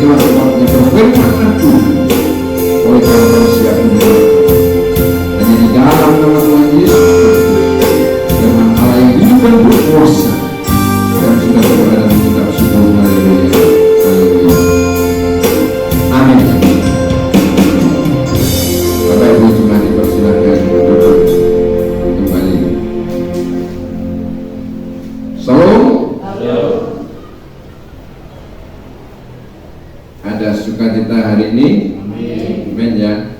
inilah tempatnya berfirman Tuhan. Oleh karena siap mendengar, hanya di dalam nama Tuhan Yesus Kristus, firman Allah yang hidup dan berkuasa, dan sudah berada di kitab suci. Haleluya, haleluya, amin. Bapak Ibu cuma dipersilakan duduk kembali. Salam. Ada sukacita hari ini. Amin ya.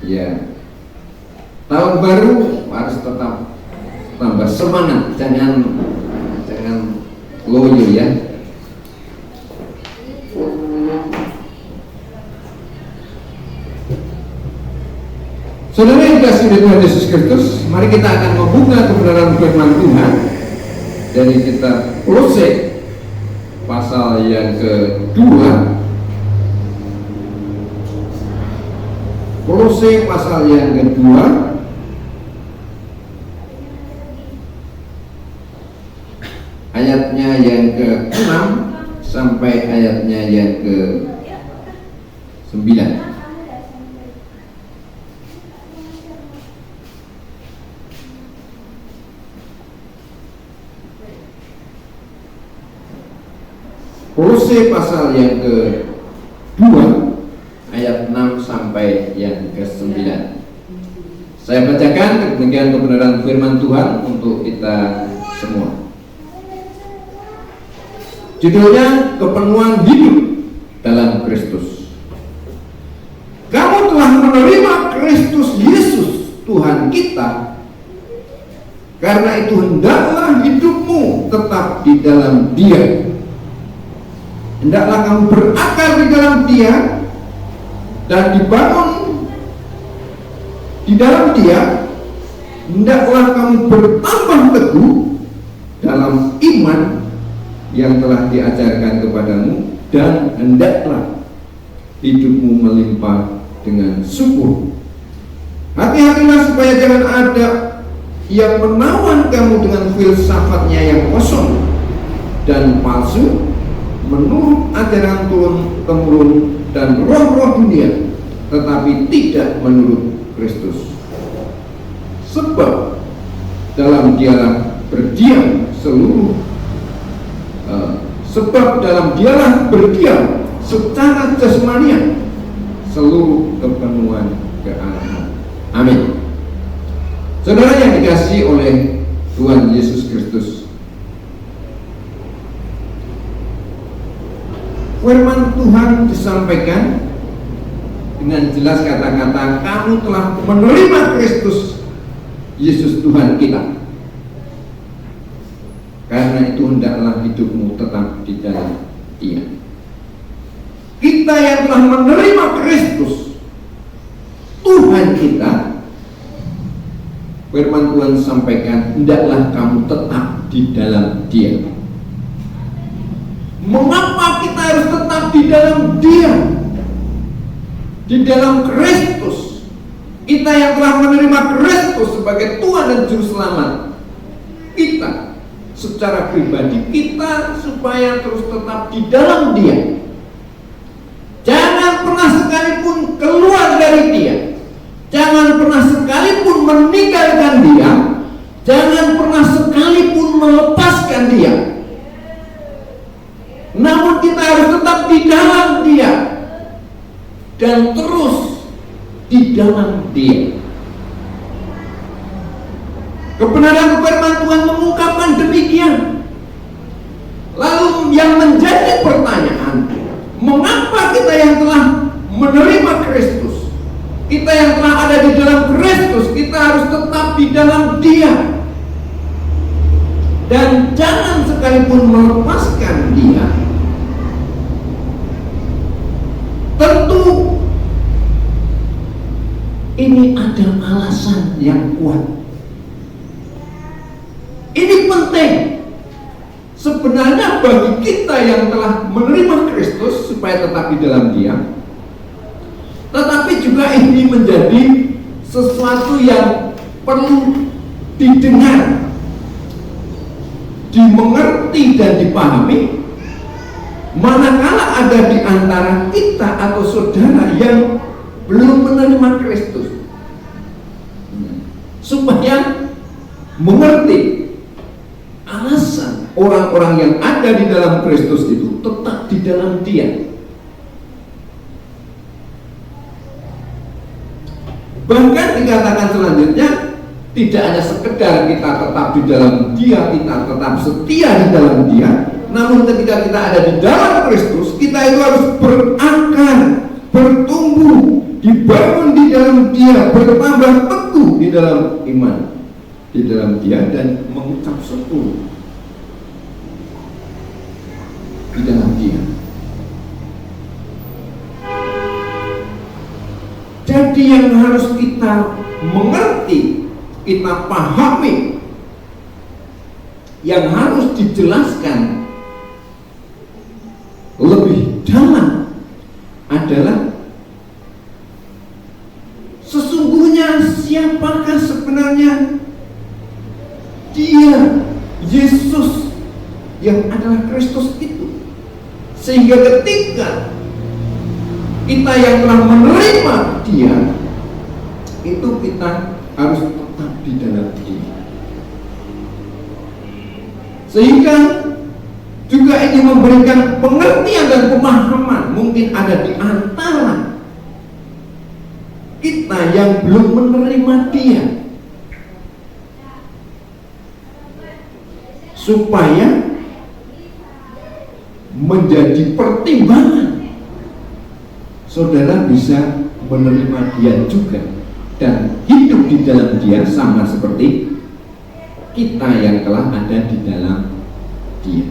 Ya. Tahun baru harus tetap tambah semangat, jangan loyo ya. Saudara yang dikasihi oleh Tuhan Yesus Kristus, mari kita akan membuka kebenaran firman Tuhan dari kitab Kolose pasal yang kedua. Kolose pasal yang kedua ayatnya yang ke-6 sampai ayatnya yang ke-9. Kolose pasal yang ke-2 ayat 6 sampai yang ke-9. Saya bacakan demikian kebenaran firman Tuhan untuk kita semua. Judulnya kepenuhan hidup dalam Kristus. Kamu telah menerima Kristus Yesus Tuhan kita, karena itu hendaklah hidupmu tetap di dalam Dia. Hendaklah kamu berakar di dalam Dia dan dibangun di dalam Dia. Hendaklah kamu bertambah teguh dalam iman yang telah diajarkan kepadamu, dan hendaklah hidupmu melimpah dengan syukur. Hati-hatilah supaya jangan ada yang menawan kamu dengan filsafatnya yang kosong dan palsu, menurut ajaran turun-temurun dan roh-roh dunia, tetapi tidak menurut Kristus. Sebab dalam Dialah berdiam secara jasmania seluruh kepenuhan kealahan. Amin. Saudara yang dikasihi oleh Tuhan Yesus Kristus, firman Tuhan disampaikan dengan jelas kata-kata, kamu telah menerima Kristus Yesus Tuhan kita, karena itu hendaklah hidupmu tetap di dalam Dia. Kita yang telah menerima Kristus Tuhan kita, firman Tuhan sampaikan, hendaklah kamu tetap di dalam Dia. Mengapa kita harus tetap di dalam Dia? Di dalam Kristus. Kita yang telah menerima Kristus sebagai Tuhan dan Juru Selamat kita, secara pribadi kita, supaya terus tetap di dalam Dia. Jangan pernah sekalipun keluar dari Dia. Jangan pernah sekalipun meninggalkan Dia. Jangan pernah sekalipun melepaskan Dia. Namun kita harus tetap di dalam Dia dan terus di dalam Dia. Kebenaran firman Tuhan mengungkapkan demikian. Lalu yang menjadi pertanyaan, mengapa kita yang telah menerima Kristus, kita yang telah ada di dalam Kristus, kita harus tetap di dalam Dia dan jangan sekalipun melepaskan Dia? Tentu ini ada alasan yang kuat. Ini penting sebenarnya bagi kita yang telah menerima Kristus supaya tetap di dalam Dia. Tetapi juga ini menjadi sesuatu yang perlu didengar dimengerti dan dipahami, manakala ada di antara kita atau saudara yang belum menerima Kristus, supaya mengerti alasan orang-orang yang ada di dalam Kristus itu tetap di dalam Dia. Bahkan dikatakan selanjutnya, tidak hanya sekedar kita tetap di dalam Dia, kita tetap setia di dalam Dia, namun ketika kita ada di dalam Kristus, kita itu harus berakar, bertumbuh, dibangun di dalam Dia, bertambah teguh di dalam iman di dalam Dia, dan mengucap syukur di dalam Dia. Jadi yang harus kita mengerti, kita pahami, yang harus dijelaskan lebih dalam adalah sesungguhnya siapakah sebenarnya Dia, Yesus yang adalah Kristus itu, sehingga ketika kita yang telah menerima Dia itu, kita harus tetap di dalam Dia. Sehingga juga ini memberikan pengertian dan pemahaman. Mungkin ada di antara kita yang belum menerima Dia, supaya menjadi pertimbangan saudara bisa menerima Dia juga dan hidup di dalam Dia, sama seperti kita yang telah ada di dalam Dia.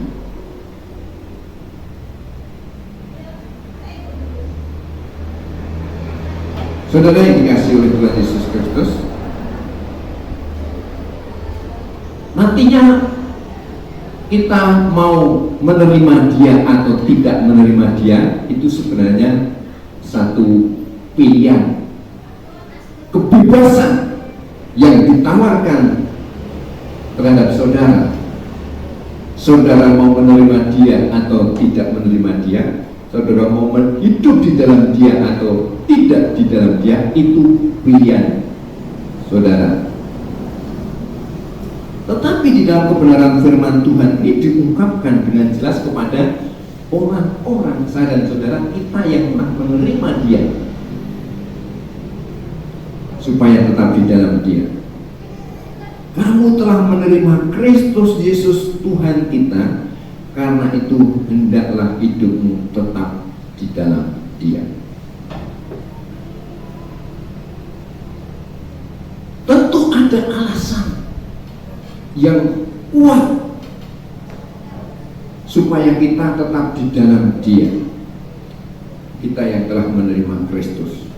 Saudara yang dikasihi oleh Tuhan Yesus Kristus, nantinya kita mau menerima Dia atau tidak menerima Dia, itu sebenarnya satu pilihan, kebebasan yang ditawarkan terhadap saudara. Saudara mau menerima Dia atau tidak menerima Dia, saudara mau hidup di dalam Dia atau tidak di dalam Dia, itu pilihan saudara. Tetapi di dalam kebenaran firman Tuhan ini diungkapkan dengan jelas kepada orang-orang, saya dan saudara kita yang telah menerima Dia, supaya tetap di dalam Dia. Kamu telah menerima Kristus Yesus Tuhan kita, karena itu hendaklah hidupmu tetap di dalam Dia. Tentu ada alasan yang kuat supaya kita tetap di dalam Dia, kita yang telah menerima Kristus.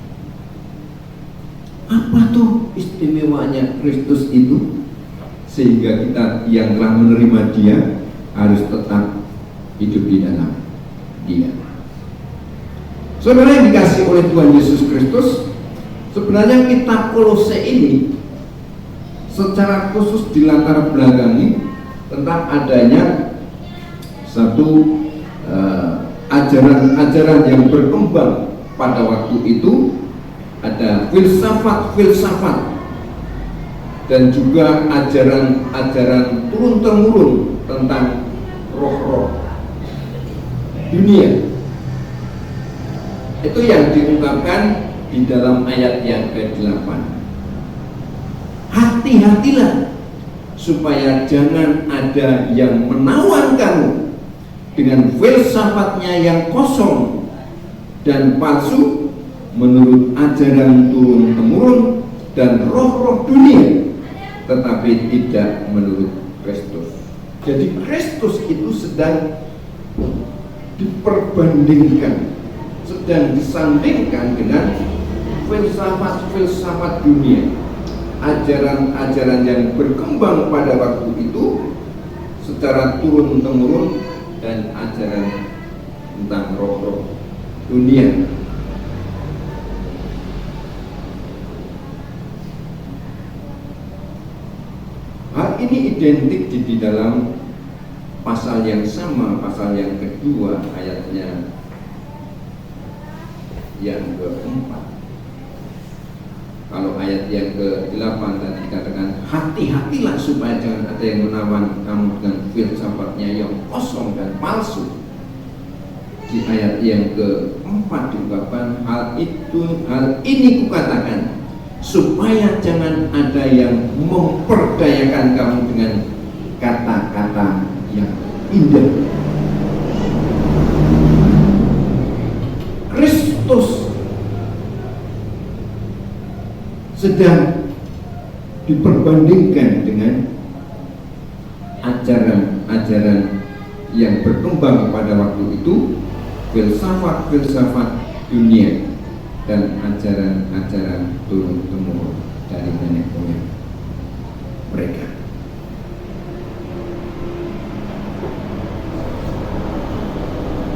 Apa tuh istimewanya Kristus itu, sehingga kita yang telah menerima Dia harus tetap hidup di dalam Dia? Saudara yang dikasihi oleh Tuhan Yesus Kristus, sebenarnya kitab Kolose ini secara khusus dilatar belakangi tentang adanya satu ajaran-ajaran yang berkembang pada waktu itu. Ada filsafat-filsafat dan juga ajaran-ajaran turun-temurun tentang roh-roh dunia. Itu yang diungkapkan di dalam ayat yang ke-8. Hati-hatilah supaya jangan ada yang menawan kamu dengan filsafatnya yang kosong dan palsu, menurut ajaran turun-temurun dan roh-roh dunia, tetapi tidak menurut Kristus. Jadi Kristus itu sedang diperbandingkan, sedang disandingkan dengan filsafat-filsafat dunia, ajaran-ajaran yang berkembang pada waktu itu secara turun-temurun, dan ajaran tentang roh-roh dunia. Hal ini identik di dalam pasal yang sama, pasal yang kedua, ayatnya yang keempat. Kalau ayat yang ke-8 tadi dikatakan, hati-hatilah supaya jangan ada yang menawan kamu dengan filsafatnya yang kosong dan palsu. Di ayat yang keempat diungkapkan, hal ini kukatakan supaya jangan ada yang memperdayakan kamu dengan kata-kata yang indah. Kristus sedang diperbandingkan dengan ajaran-ajaran yang berkembang pada waktu itu, filsafat-filsafat dunia dan ajaran-ajaran turun-temurun dari nenek moyang mereka.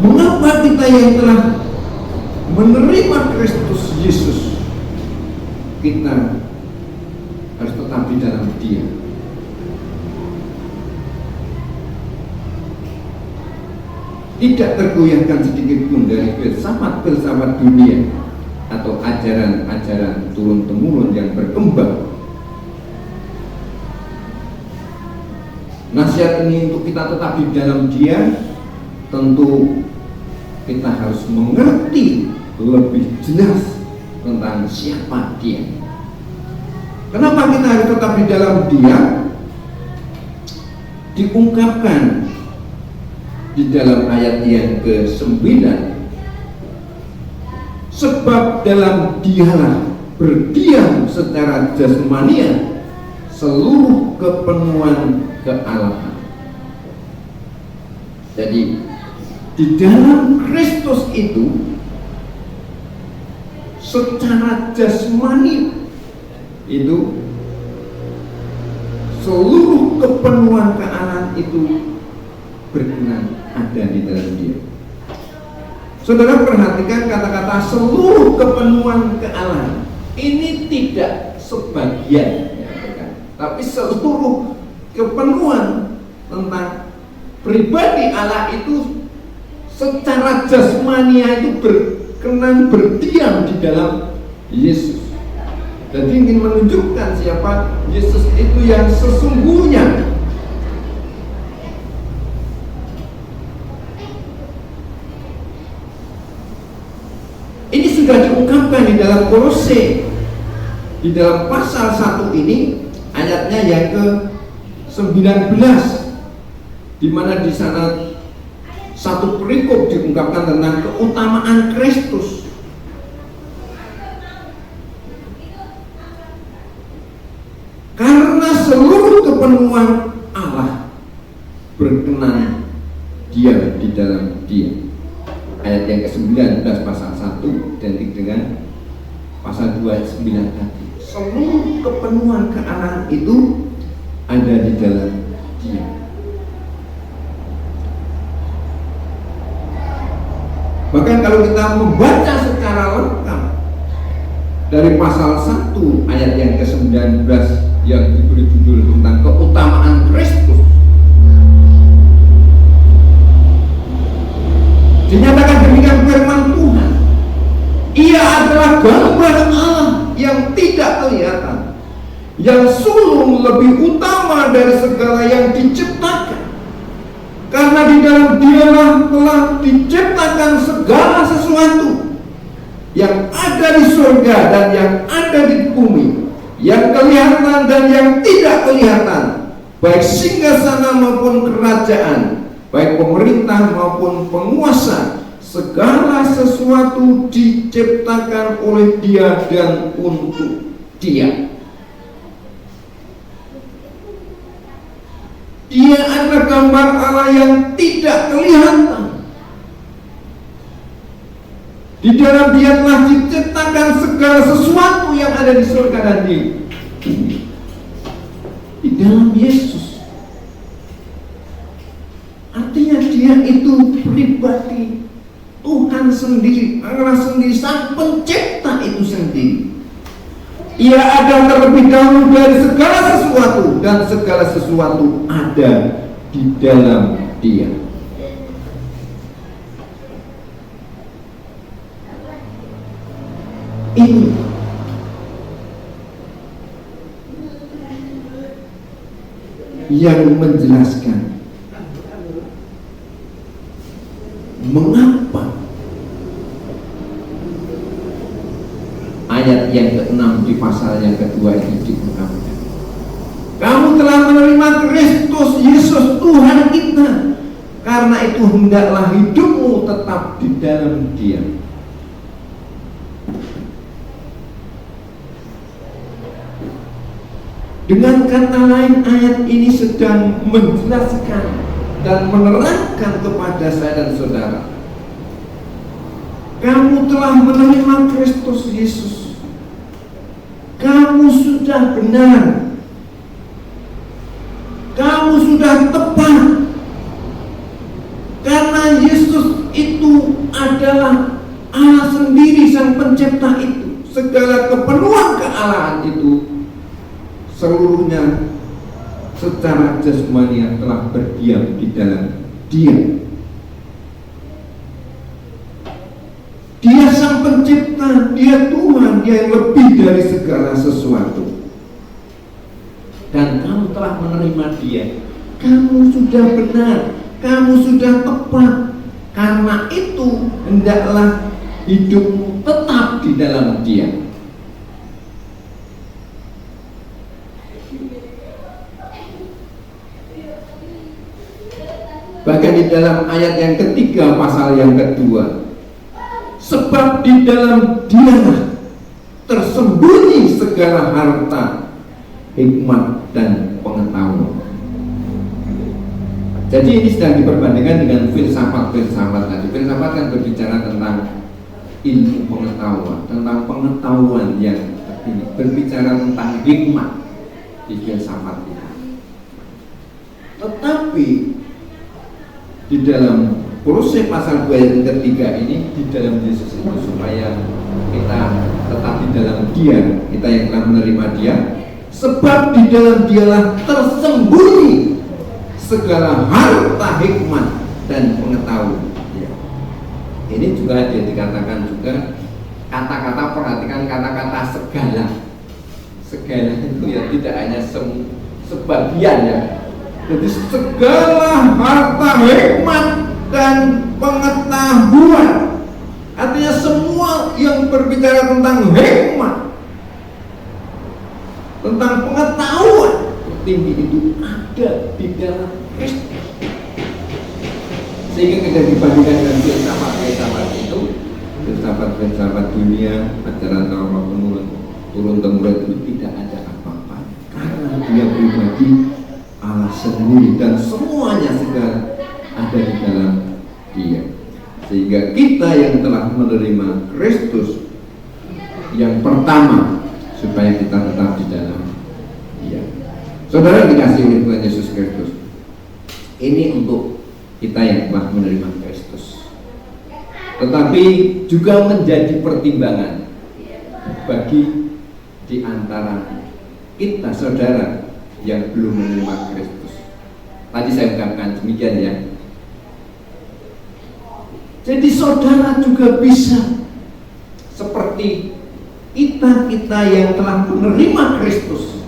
Mengapa kita yang telah menerima Kristus Yesus, kita harus tetap di dalam Dia? Tidak tergoyahkan sedikit pun dari filsafat-filsafat dunia atau ajaran-ajaran turun-temurun yang berkembang. Nasihat ini untuk kita tetap di dalam Dia, tentu kita harus mengerti lebih jelas tentang siapa Dia. Kenapa kita harus tetap di dalam Dia? Diungkapkan di dalam ayat yang ke-9, sebab dalam Dialah berdiam secara jasmania seluruh kepenuhan kealahan. Jadi di dalam Kristus itu secara jasmani itu seluruh kepenuhan kealahan itu berkenan ada di dalam Dia. Saudara perhatikan kata-kata seluruh kepenuhan kealahan. Ini tidak sebagian, tapi seluruh kepenuhan tentang pribadi Allah itu secara jasmania itu berkenan berdiam di dalam Yesus. Jadi ingin menunjukkan siapa Yesus itu yang sesungguhnya. Ini sudah diungkapkan di dalam Kolose, di dalam pasal 1 ini, ayatnya yang ke-19, di mana di sana satu perikop diungkapkan tentang keutamaan Kristus. Karena seluruh kepenuhan Allah berkenan Dia di dalam Dia. Ayat yang ke-19 pasal 1 identik dengan pasal 29 tadi. Seluruh kepenuhan kealahan itu ada di dalam Dia. Bahkan kalau kita membaca secara lengkap dari pasal 1 ayat yang ke-19 yang diberi judul tentang keutamaan Kristus, dinyatakan demikian firman Tuhan, Ia adalah gambar Allah yang tidak kelihatan, yang sulung lebih utama dari segala yang diciptakan. Karena di dalam Dialah telah diciptakan segala sesuatu yang ada di surga dan yang ada di bumi, yang kelihatan dan yang tidak kelihatan, baik singgasana maupun kerajaan, baik pemerintah maupun penguasa. Segala sesuatu diciptakan oleh Dia dan untuk Dia. Dia adalah gambar Allah yang tidak kelihatan. Di dalam Dia telah diciptakan segala sesuatu yang ada di surga dan di bumi. Di dalam Yesus. Artinya Dia itu pribadi Tuhan sendiri, Allah sendiri, Sang Pencipta itu sendiri. Ia ada terlebih dahulu dari segala sesuatu, dan segala sesuatu ada di dalam Dia. Ini yang menjelaskan mengapa ayat yang ke-6 di pasal yang kedua itu diungkapkan. Kamu telah menerima Kristus Yesus Tuhan kita, karena itu hendaklah hidupmu tetap di dalam Dia. Dengan kata lain, ayat ini sedang menjelaskan dan menerangkan kepada saya dan saudara, kamu telah menerima Kristus Yesus, kamu sudah benar, kamu sudah tepat, karena Yesus itu adalah Allah sendiri, Sang Pencipta itu. Segala kepenuhan kealahan itu seluruhnya secara jasmani telah berdiam di dalam Dia. Dia Sang Pencipta, Dia Tuhan yang lebih dari segala sesuatu. Dan kamu telah menerima Dia. Kamu sudah benar, kamu sudah tepat. Karena itu hendaklah hidupmu tetap di dalam Dia. Bahkan di dalam ayat yang ketiga pasal yang kedua, sebab di dalam Dialah tersembunyi segala harta, hikmat dan pengetahuan. Jadi ini sedang diperbandingkan dengan filsafat tadi. Filsafat kan berbicara tentang ilmu pengetahuan, tentang pengetahuan yang tertinggi, berbicara tentang hikmat di filsafat itu. Tetapi di dalam Kolose pasal 2 ayat ketiga ini, di dalam Yesus itu supaya kita tetap di dalam Dia, kita yang telah menerima Dia, sebab di dalam Dialah tersembunyi segala harta, hikmat dan pengetahuan. Ya. Ini juga dia dikatakan juga kata-kata, perhatikan kata-kata segala. Segala itu ya tidak hanya sebagian ya. Jadi segala harta, hikmat dan pengetahuan, artinya semua yang berbicara tentang hikmat, tentang pengetahuan tinggi itu ada di dalam Kristus. Sehingga kita dibandingkan dengan filsafat itu, filsafat dunia, ajaran turun temurun itu tidak ada apa-apa, karena Dia pribadi Allah sendiri dan semuanya segala ada di dalam Dia. Sehingga kita yang telah menerima Kristus, yang pertama supaya kita tetap di dalam Dia. Saudara dikasih oleh Tuhan Yesus Kristus, ini untuk kita yang telah menerima Kristus, tetapi juga menjadi pertimbangan bagi di antara kita saudara yang belum menerima Kristus. Tadi saya ungkapkan demikian ya. Jadi saudara juga bisa seperti kita yang telah menerima Kristus.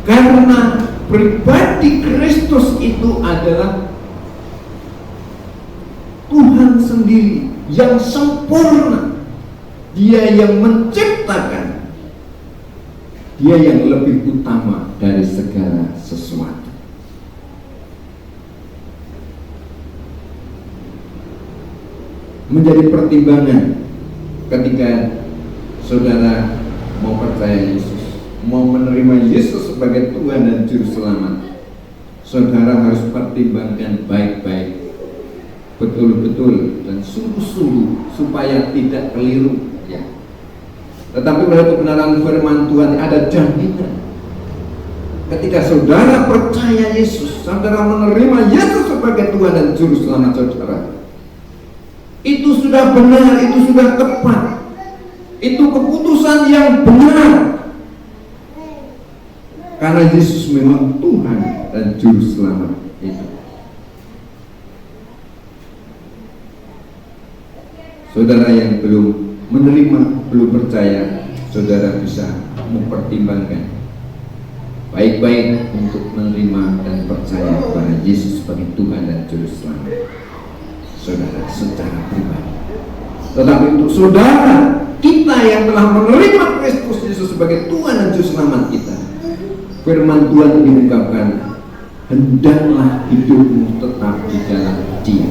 Karena pribadi Kristus itu adalah Tuhan sendiri yang sempurna. Dia yang menciptakan, Dia yang lebih utama dari segala sesuatu. Menjadi pertimbangan ketika saudara mau percaya Yesus, mau menerima Yesus sebagai Tuhan dan Juru Selamat, saudara harus pertimbangkan baik-baik, betul-betul dan sungguh-sungguh supaya tidak keliru ya. Tetapi pada kebenaran firman Tuhan ada jaminan. Ketika saudara percaya Yesus, saudara menerima Yesus sebagai Tuhan dan Juru Selamat saudara, itu sudah benar, itu sudah tepat, itu keputusan yang benar. karena Yesus memang Tuhan dan Juru Selamat itu. Saudara yang belum menerima, belum percaya, saudara bisa mempertimbangkan baik-baik untuk menerima dan percaya kepada Yesus sebagai Tuhan dan Juru Selamat saudara secara pribadi. Tetapi untuk saudara kita yang telah menerima Kristus Yesus sebagai Tuhan dan Juru Selamat kita, firman Tuhan mengungkapkan, hendaklah hidupmu tetap di dalam Dia,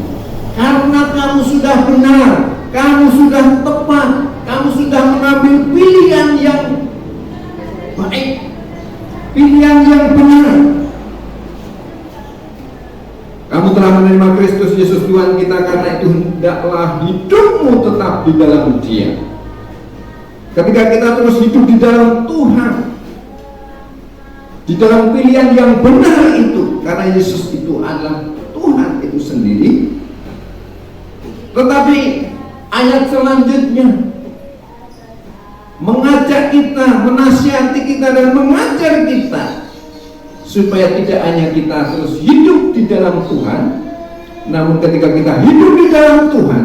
karena kamu sudah benar, kamu sudah tepat, kamu sudah mengambil pilihan yang baik, pilihan yang benar. Kamu telah menerima Kristus Yesus Tuhan kita, karena itu hendaklah hidupmu tetap di dalam Dia. Ketika kita terus hidup di dalam Tuhan, di dalam pilihan yang benar itu, karena Yesus itu adalah Tuhan itu sendiri. Tetapi ayat selanjutnya mengajak kita, menasihati kita dan mengajar kita supaya tidak hanya kita terus hidup di dalam Tuhan, namun ketika kita hidup di dalam Tuhan,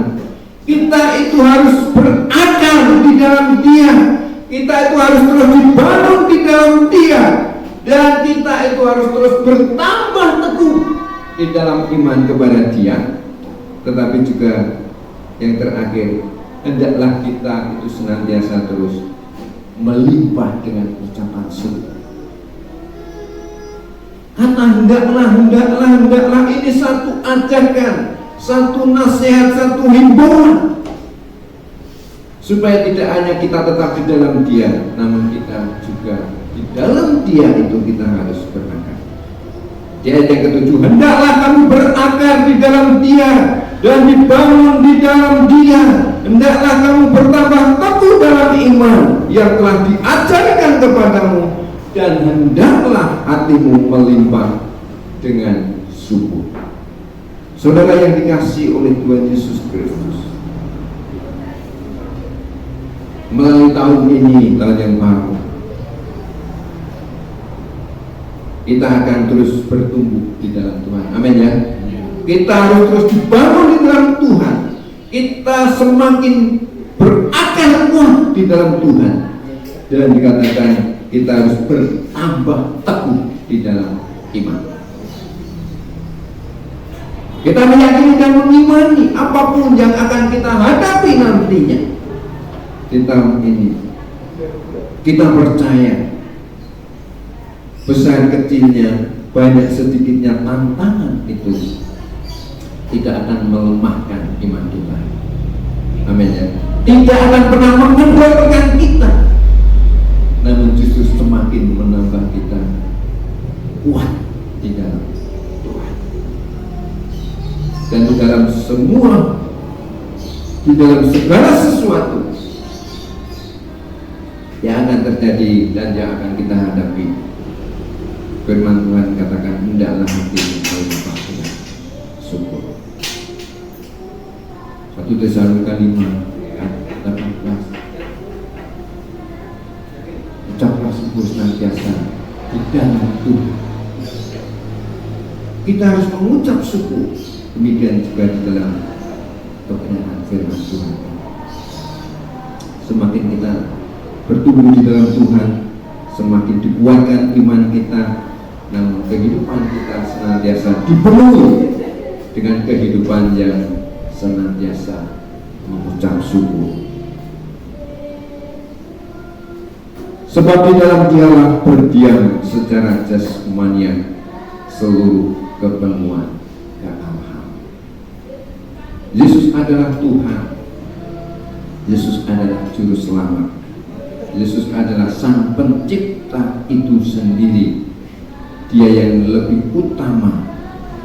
kita itu harus berakar di dalam Dia, kita itu harus terus dibangun di dalam Dia, dan kita itu harus terus bertambah teguh di dalam iman kepada Dia. Tetapi juga yang terakhir, hendaklah kita itu senantiasa terus melimpah dengan ucapan syukur. Kata hendaklah ini satu ajakan, satu nasihat, satu himbauan, supaya tidak hanya kita tetap di dalam Dia, namun kita juga di dalam Dia itu kita harus berakar. Di ayat yang ketujuh, hendaklah kamu berakar di dalam Dia dan dibangun di dalam Dia. Hendaklah kamu bertambah teguh dalam iman yang telah diajarkan kepadamu, dan hendaklah hatimu melimpah dengan syukur. Saudara yang dikasihi oleh Tuhan Yesus Kristus, melalui tahun ini, tahun yang baru, kita akan terus bertumbuh di dalam Tuhan. Amin ya. Kita harus terus dibangun di dalam Tuhan. Kita semakin berakar kuat di dalam Tuhan, dan dikatakan kita harus bertambah teguh di dalam iman. Kita meyakini dan mengimani apapun yang akan kita hadapi nantinya di tahun ini. Kita percaya besar kecilnya, banyak sedikitnya tantangan itu tidak akan melemahkan iman kita. Amin ya. Tidak akan pernah mengendorkan kita, namun justru semakin menambah kita kuat di dalam Tuhan. Dan di dalam semua, di dalam segala sesuatu yang akan terjadi dan yang akan kita hadapi, firman Tuhan katakan, hendaklah hatimu melimpah dengan syukur. 1 Tesalonika 5 ayat 18. Ucaplah syukur senantiasa di dalam Tuhan. Kita harus mengucap syukur, demikian juga di dalam kebenaran firman Tuhan. Semakin kita bertumbuh di dalam Tuhan, semakin dikuatkan iman kita, namun kehidupan kita senantiasa dipenuhi dengan kehidupan yang senantiasa mengucap syukur. Sebab di dalam Dialah berdiam secara jasmania seluruh kepenuhan kealahan. Yesus adalah Tuhan. Yesus adalah Juru Selamat. Yesus adalah Sang Pencipta itu sendiri. Dia yang lebih utama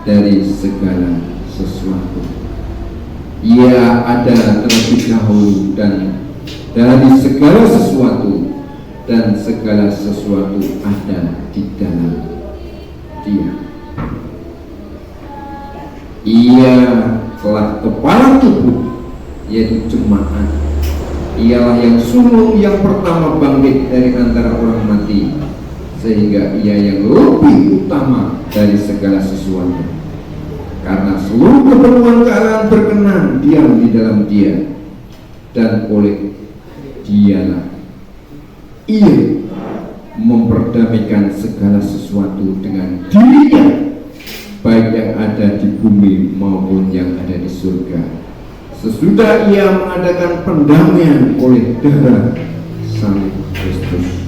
dari segala sesuatu. Ia ada terlebih dahulu dan dari segala sesuatu, dan segala sesuatu ada di dalam Dia. Ia telah kepala tubuh, yaitu jemaat. Ialah yang sulung yang pertama bangkit dari antara orang mati, sehingga ia yang lebih utama dari segala sesuatu. Karena seluruh keperluan kealahan berkenan diam di dalam Dia, dan oleh Dialah ia memperdamaikan segala sesuatu dengan dirinya, baik yang ada di bumi maupun yang ada di surga, sesudah ia mengadakan pendamaian oleh darah salib Kristus.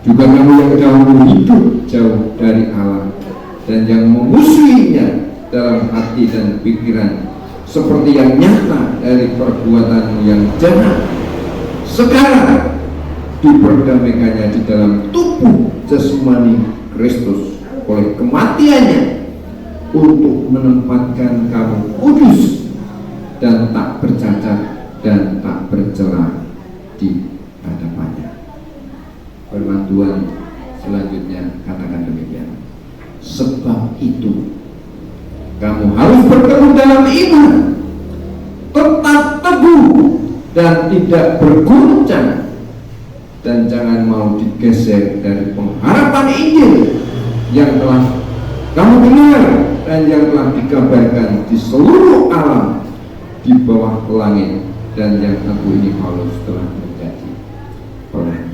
Juga kamu yang dahulu hidup jauh dari Allah dan yang memusuhinya dalam hati dan pikiran, seperti yang nyata dari perbuatanmu yang jahat, sekarang diperdamaikannya di dalam tubuh jasmani Kristus oleh kematiannya, untuk menempatkan kamu kudus dan tak bercacat dan tak bercela di hadapannya. Firman Tuhan selanjutnya katakan demikian. Sebab itu kamu harus berteguh dalam iman, tetap teguh dan tidak berguncang, dan jangan mau digeser dari pengharapan Injil yang telah kamu dengar dan yang telah dikabarkan di seluruh alam di bawah langit, dan yang aku ini Paulus telah menjadi pelayan.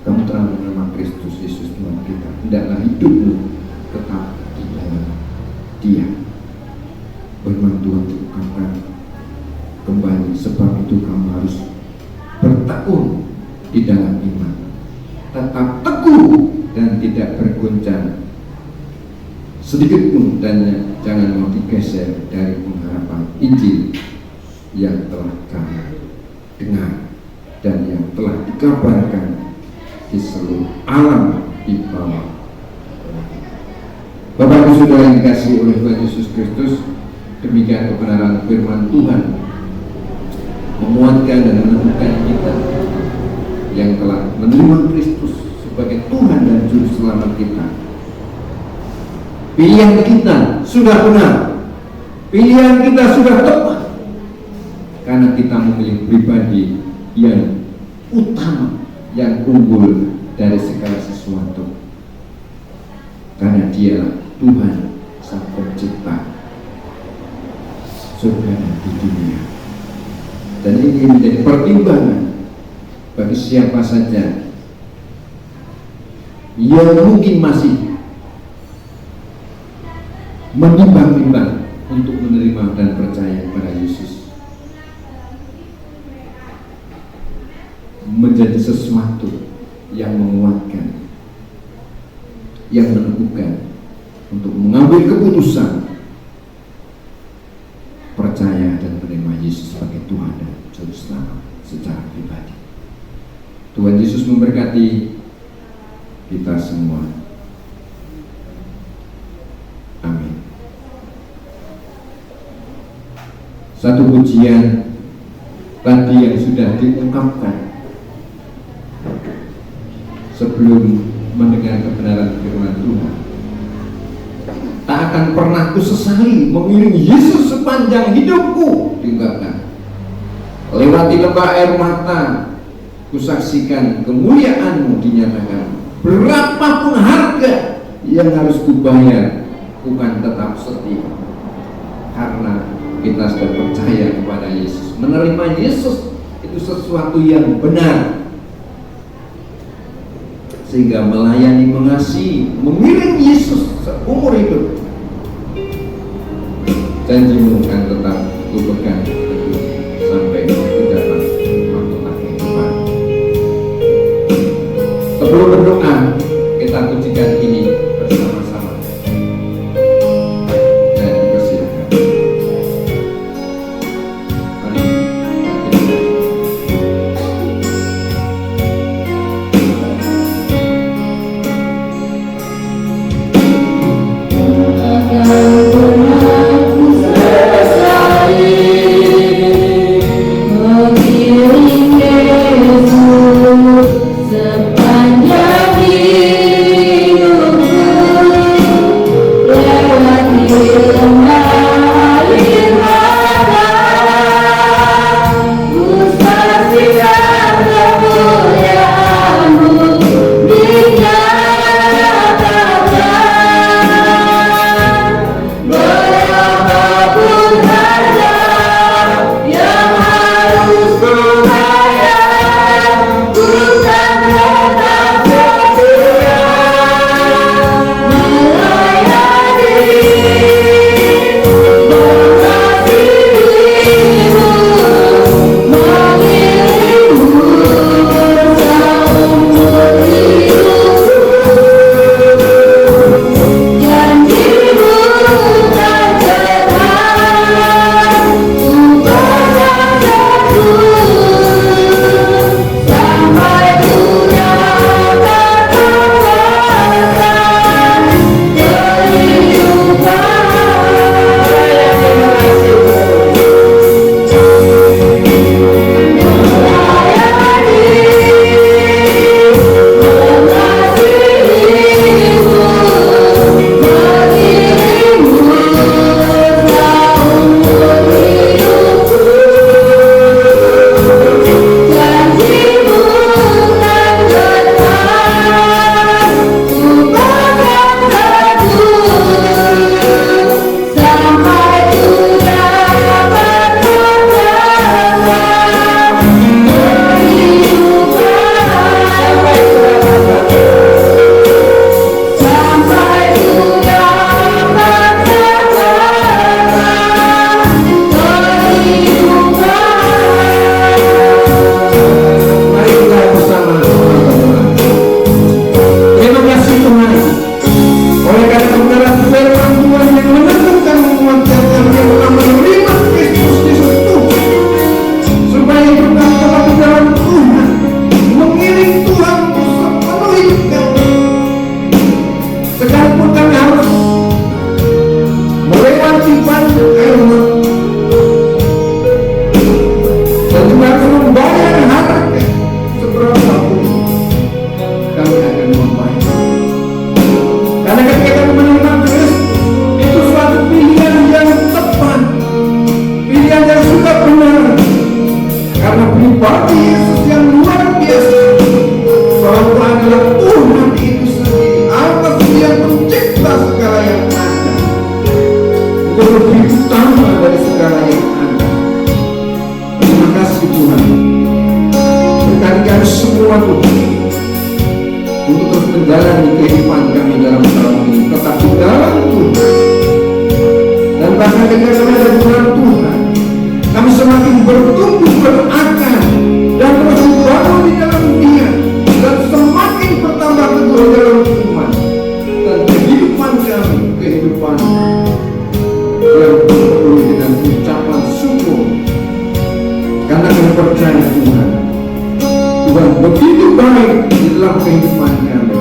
Kamu telah menerima Kristus Yesus Tuhan kita, hendaklah hidupmu tetap di dalam Dia. Firman Tuhan diungkapkan kembali, sebab itu kamu harus bertekun di dalam iman, tetap teguh dan tidak bergoncang sedikit pun, dan jangan mau digeser dari pengharapan Injil yang telah kamu dengar dan yang telah dikabarkan di seluruh alam di bawah. Bapak Ibu Saudara yang dikasihi oleh Tuhan Yesus Kristus, demikian kebenaran firman Tuhan memuatkan dan meneguhkan kita yang telah menerima Kristus sebagai Tuhan dan Juru Selamat kita. Pilihan kita sudah benar, pilihan kita sudah tepat, karena kita memilih pribadi yang utama, yang unggul dari segala sesuatu, karena Dialah Tuhan Sang Pencipta surga dan di dunia. Dan ini menjadi pertimbangan bagi siapa saja yang mungkin masih menimbang-nimbang untuk menerima dan percaya kepada Yesus, menjadi sesuatu yang menguatkan, yang meneguhkan untuk mengambil keputusan percaya dan menerima Yesus sebagai Tuhan dan Juru Selamat secara pribadi. Tuhan Yesus memberkati kita semua. Amin. Satu pujian tadi yang sudah diungkapkan sebelum mendengar kebenaran firman Tuhan. Tak akan pernah kusesali mengiringi Yesus sepanjang hidupku, diungkapkan. Lewati lembah air mata, kusaksikan kemuliaan-Mu, dinyatakan. Berapapun harga yang harus kubayar, bukan tetap setia, karena kita sudah percaya kepada Yesus. Menerima Yesus itu sesuatu yang benar, sehingga melayani, mengasihi, mengiring Yesus seumur hidup. Janji-Mu akan tetap kupegang teguh sampai kedatangan waktu akhir Tuhan. Sebelum berdoa, kita pujikan ini bersama-sama dan dipersilakan. Mari. Sepanjang hidup menjalani kehidupan kami dalam tahun ini tetap di dalam Tuhan. Dan bahkan ketika kami ada di dalam Tuhan, kami semakin bertumbuh berakar dan terus dibangun di dalam Dia, dan semakin bertambah teguh dalam iman, dan kehidupan kami kehidupan yang penuh dengan ucapan syukur karena kami percaya Tuhan begitu baik di dalam kehidupan kami.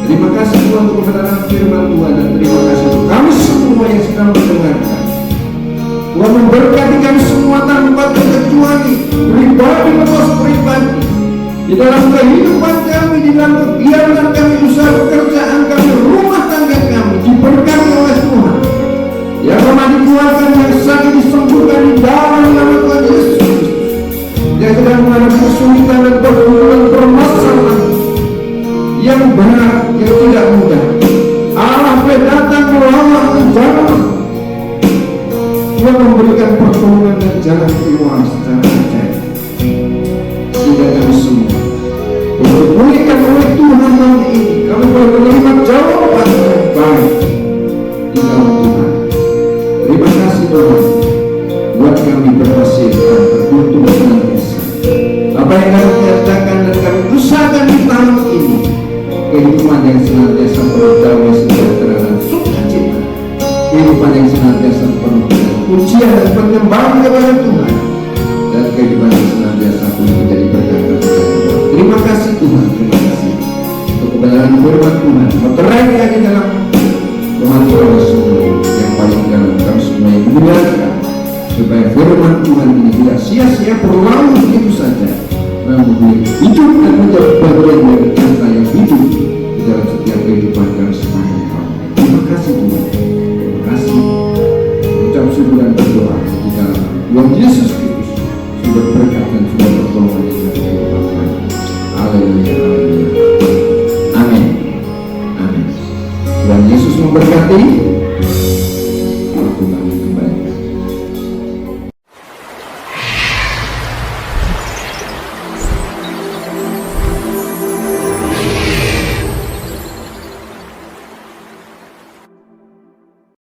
Terima kasih Tuhan untuk kebenaran firman Tuhan, dan terima kasih untuk kami semua yang sedang mendengarkan. Tuhan memberkati kami semua tanpa terkecuali, pribadi maupun pribadi, di dalam kehidupan kami, di dalam kegiatan kami, usaha pekerjaan kami, rumah tangga kami diberkati oleh Tuhan. Yang lemah dikuatkan, yang sakit disembuhkan di dalam nama Tuhan Yesus Kristus. Yang sedang menghadapi kesulitan dan permasalahan yang berat, yang tidak mudah, Allah datang menolong menjawab. Tuhan memberikan pertolongan dan jalan keluar secara ajaib, sehingga kami semua dipulihkan oleh Tuhan nanti ini. Kami boleh menerima jawaban yang baik di dalam Tuhan. Terima kasih Tuhan, buat kami berhasil dan beruntung senantiasa. Apa yang kami kerjakan dan kami usahakan di tahun ini, kehidupan yang senantiasa penuh damai sejahtera dan sukacita, kehidupan yang senantiasa penuh pujian dan penyembahan kepada Tuhan, dan kehidupan yang senantiasa penuh menjadi berkat bagi Tuhan. Terima kasih Tuhan, terima kasih untuk kebenaran firman Tuhan. Berterai lagi dalam hati kami semua yang paling dalam, kami semua yang mendengarkan, supaya firman Tuhan ini tidak sia-sia berlalu begitu saja, namun hidup dan menjadi bagian dari nyata yang hidup di dalam setiap kehidupan kami sepanjang tahun. Terima kasih Tuhan, terima kasih. Ucap syukur dan berdoa di dalam Tuhan Yesus Kristus.